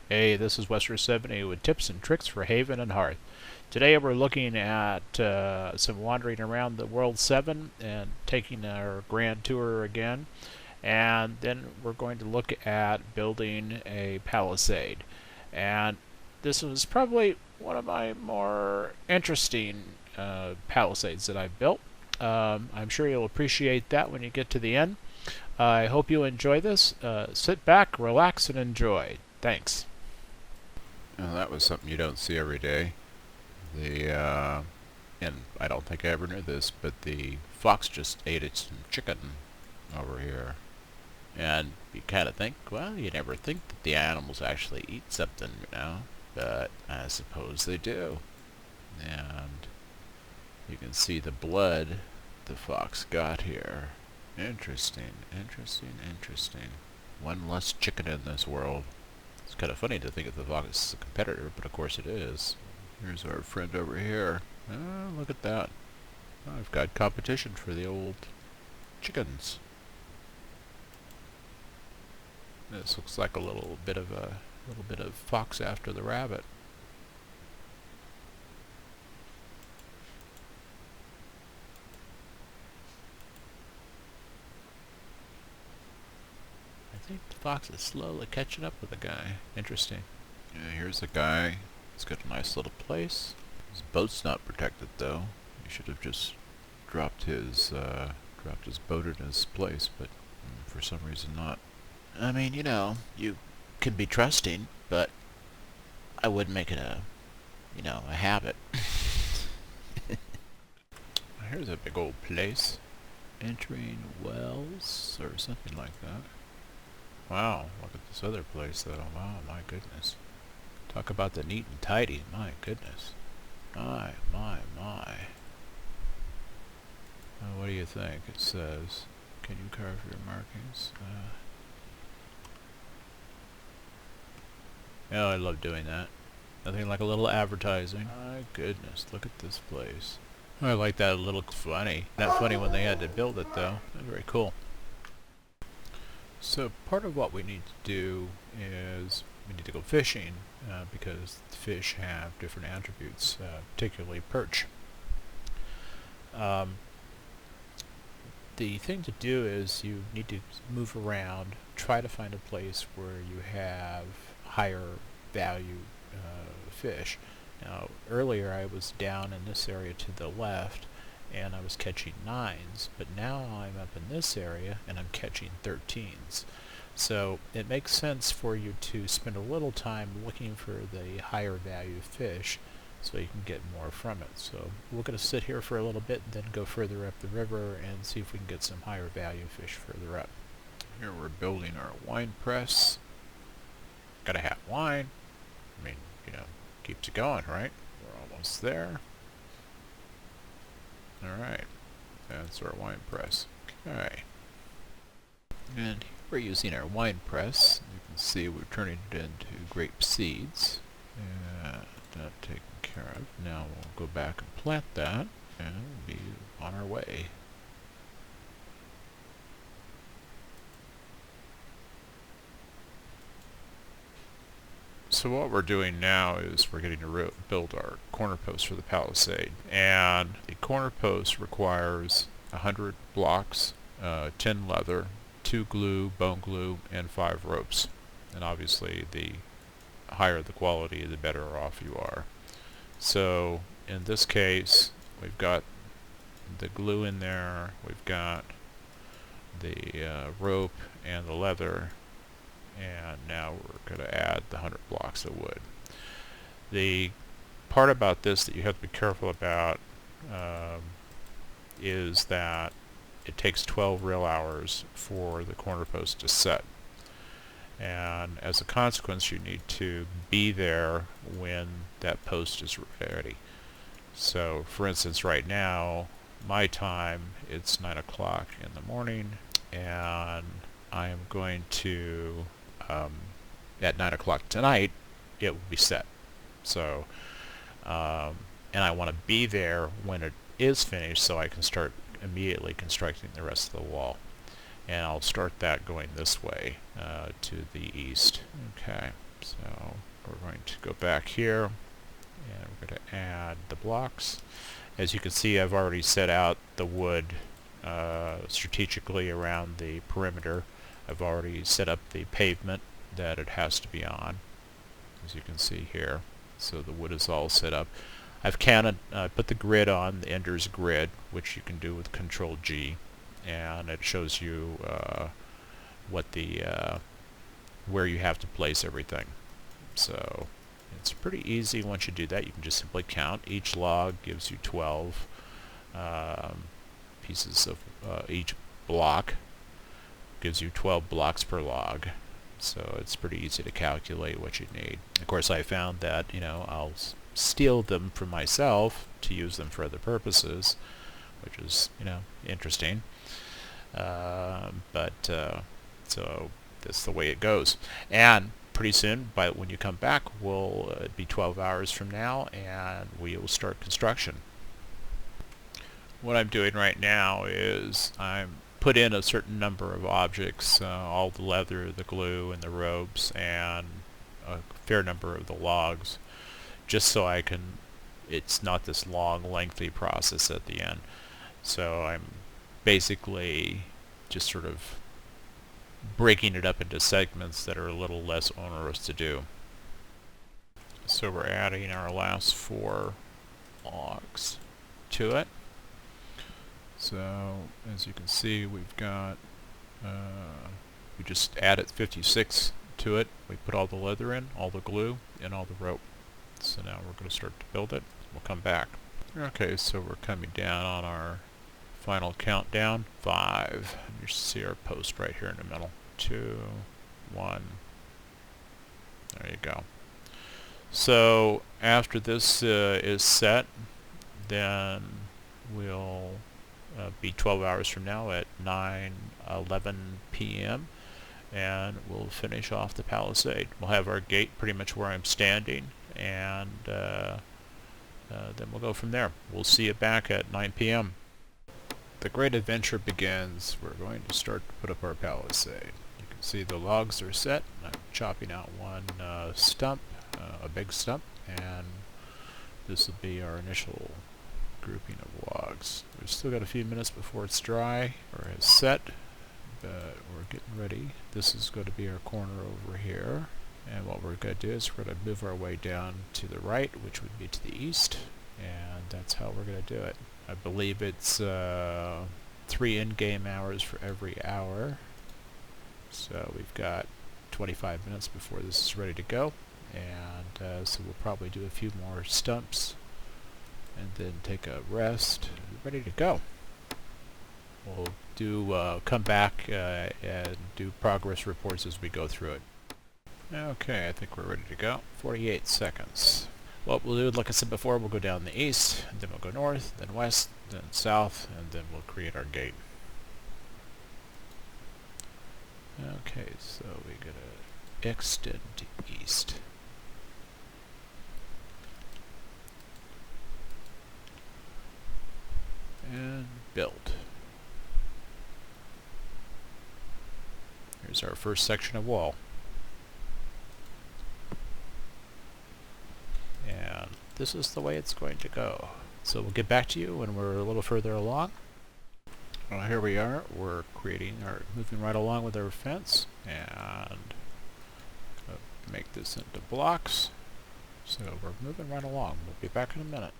Hey, this is Wester70 with tips and tricks for Haven and Hearth. Today we're looking at some wandering around the World 7 and taking our grand tour again. And then we're going to look at building a palisade. And this was probably one of my more interesting palisades that I've built. I'm sure you'll appreciate that when you get to the end. I hope you enjoy this. Sit back, relax, and enjoy. Thanks. Well, that was something you don't see every day. And I don't think I ever knew this, but the fox just ate some chicken over here. And you kind of think, well, you never think that the animals actually eat something, but I suppose they do. And you can see the blood the fox got here. Interesting, interesting, interesting. One less chicken in this world. It's kind of funny to think of the fox as a competitor, but of course it is. Here's our friend over here. Oh, look at that. I've got competition for the old chickens. This looks like a little bit of fox after the rabbit. I think the fox is slowly catching up with the guy. Interesting. Yeah, here's the guy. He's got a nice little place. His boat's not protected though. He should have just dropped his boat in his place, but for some reason not. I mean, you can be trusting, but I wouldn't make it a habit. Here's a big old place. Entering wells or something like that. Wow, look at this other place though. Wow, my goodness. Talk about the neat and tidy. My goodness. My. What do you think? It says, can you carve your markings? Oh, I love doing that. Nothing like a little advertising. My goodness, look at this place. I like that a little funny. Not funny when they had to build it though. Very cool. So part of what we need to do is we need to go fishing because the fish have different attributes, particularly perch. The thing to do is you need to move around, try to find a place where you have higher value fish. Now earlier I was down in this area to the left and I was catching 9s, but now I'm up in this area and I'm catching 13s. So it makes sense for you to spend a little time looking for the higher value fish so you can get more from it. So we're going to sit here for a little bit and then go further up the river and see if we can get some higher value fish further up. Here we're building our wine press. Gotta have wine. I mean, keeps it going, right? We're almost there. Alright, that's our wine press. Okay. And here we're using our wine press. You can see we're turning it into grape seeds. And that taken care of. Now we'll go back and plant that and we'll be on our way. So what we're doing now is we're getting to build our corner post for the palisade. And the corner post requires 100 blocks, 10 leather, 2 glue, bone glue, and 5 ropes. And obviously the higher the quality, the better off you are. So in this case, we've got the glue in there, we've got the rope and the leather, and now we're going to add the 100 blocks of wood. The part about this that you have to be careful about is that it takes 12 real hours for the corner post to set. And as a consequence, you need to be there when that post is ready. So for instance, right now, my time, it's 9 o'clock in the morning, and I am going to at 9 o'clock tonight, it will be set. So, and I want to be there when it is finished so I can start immediately constructing the rest of the wall. And I'll start that going this way to the east. Okay. So we're going to go back here, and we're going to add the blocks. As you can see, I've already set out the wood strategically around the perimeter. I've already set up the pavement that it has to be on, as you can see here. So the wood is all set up. I've put the grid on, the Ender's grid, which you can do with Control G, and it shows you where you have to place everything. So it's pretty easy. Once you do that, you can just simply count. Each log gives you 12 pieces of each block gives you 12 blocks per log. So it's pretty easy to calculate what you need. Of course, I found that, I'll steal them from myself to use them for other purposes, which is, interesting. So that's the way it goes. And pretty soon, when you come back, it'll be 12 hours from now, and we will start construction. What I'm doing right now is I'm put in a certain number of objects, all the leather, the glue, and the ropes, and a fair number of the logs, just so it's not this long, lengthy process at the end. So I'm basically just sort of breaking it up into segments that are a little less onerous to do. So we're adding our last 4 logs to it. So as you can see, we've got we just added 56 to it. We put all the leather in, all the glue, and all the rope. So now we're going to start to build it. We'll come back. Okay, so we're coming down on our final countdown. 5. You see our post right here in the middle. 2, 1. There you go. So after this is set, then we'll be 12 hours from now at 9:11 p.m. and we'll finish off the palisade. We'll have our gate pretty much where I'm standing, and then we'll go from there. We'll see you back at 9 p.m. The great adventure begins. We're going to start to put up our palisade. You can see the logs are set. I'm chopping out one stump, a big stump, and this will be our initial grouping of logs. We've still got a few minutes before it's dry or it's set, but we're getting ready. This is going to be our corner over here, and what we're going to do is we're going to move our way down to the right, which would be to the east, and that's how we're going to do it. I believe it's 3 in-game hours for every hour, so we've got 25 minutes before this is ready to go, and so we'll probably do a few more stumps and then take a rest. Ready to go. We'll come back and do progress reports as we go through it. Okay, I think we're ready to go. 48 seconds. What we'll do, like I said before, we'll go down the east, and then we'll go north, then west, then south, and then we'll create our gate. Okay, so we're going to extend to east. And build. Here's our first section of wall. And this is the way it's going to go. So we'll get back to you when we're a little further along. Well, here we are. We're moving right along with our fence, and make this into blocks. So we're moving right along. We'll be back in a minute.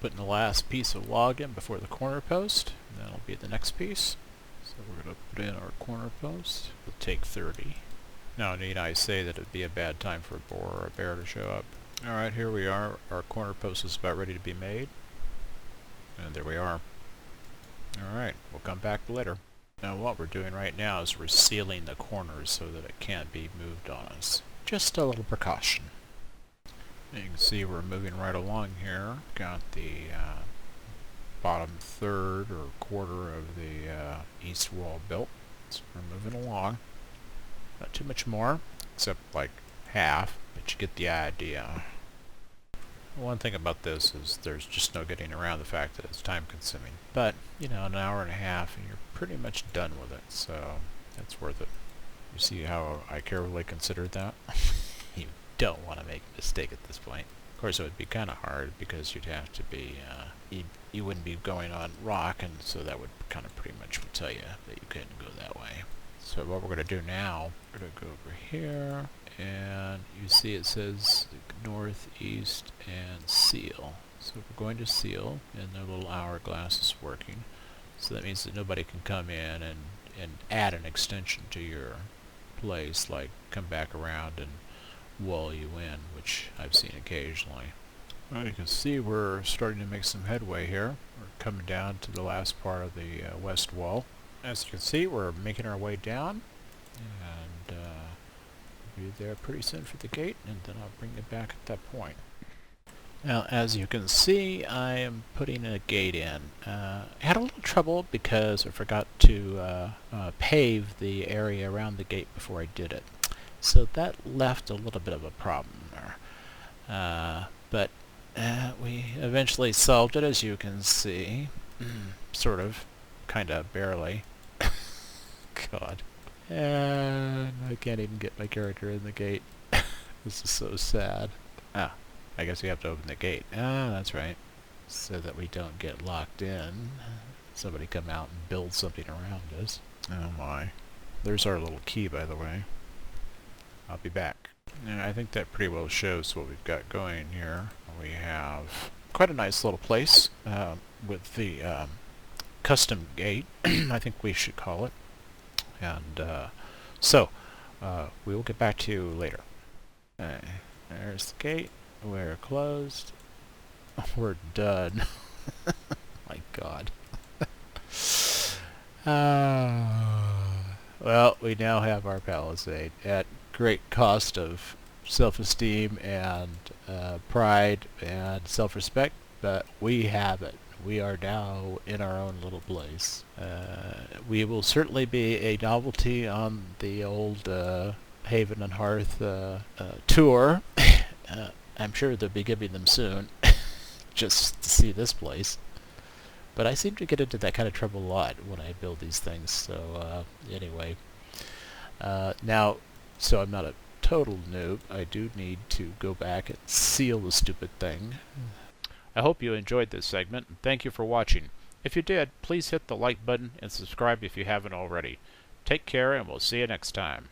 Putting the last piece of log in before the corner post, and that'll be the next piece. So we're going to put in our corner post. It'll take 30. Now, need I say that it'd be a bad time for a boar or a bear to show up? Alright, here we are. Our corner post is about ready to be made. And there we are. Alright, we'll come back later. Now what we're doing right now is we're sealing the corners so that it can't be moved on us. Just a little precaution. You can see we're moving right along here. Got the bottom third or quarter of the east wall built. So we're moving along. Not too much more, except like half, but you get the idea. One thing about this is there's just no getting around the fact that it's time consuming. But, an hour and a half and you're pretty much done with it, so that's worth it. You see how I carefully considered that? don't want to make a mistake at this point. Of course, it would be kind of hard because you'd have to be, you wouldn't be going on rock, and so that would kind of pretty much tell you that you couldn't go that way. So what we're going to do now, we're going to go over here, and you see it says north, east, and seal. So we're going to seal, and the little hourglass is working. So that means that nobody can come in and add an extension to your place, like come back around and wall you in, which I've seen occasionally. Well, you can see we're starting to make some headway here. We're coming down to the last part of the west wall. As you can see, we're making our way down, and we'll be there pretty soon for the gate, and then I'll bring it back at that point. Now, as you can see, I am putting a gate in. I had a little trouble because I forgot to pave the area around the gate before I did it. So that left a little bit of a problem there. But we eventually solved it, as you can see. Sort of. Kinda, barely. God. And I can't even get my character in the gate. This is so sad. Ah. I guess we have to open the gate. Ah, that's right. So that we don't get locked in. Somebody come out and build something around us. Oh my. There's our little key, by the way. I'll be back. And I think that pretty well shows what we've got going here. We have quite a nice little place with the custom gate, I think we should call it. And so, we will get back to you later. There's the gate. We're closed. We're done. My God. Well, we now have our palisade at great cost of self-esteem and pride and self-respect, but we have it. We are now in our own little place. We will certainly be a novelty on the old Haven and Hearth tour. I'm sure they'll be giving them soon, just to see this place. But I seem to get into that kind of trouble a lot when I build these things, so anyway. Now, so I'm not a total noob, I do need to go back and seal the stupid thing. I hope you enjoyed this segment, and thank you for watching. If you did, please hit the like button and subscribe if you haven't already. Take care, and we'll see you next time.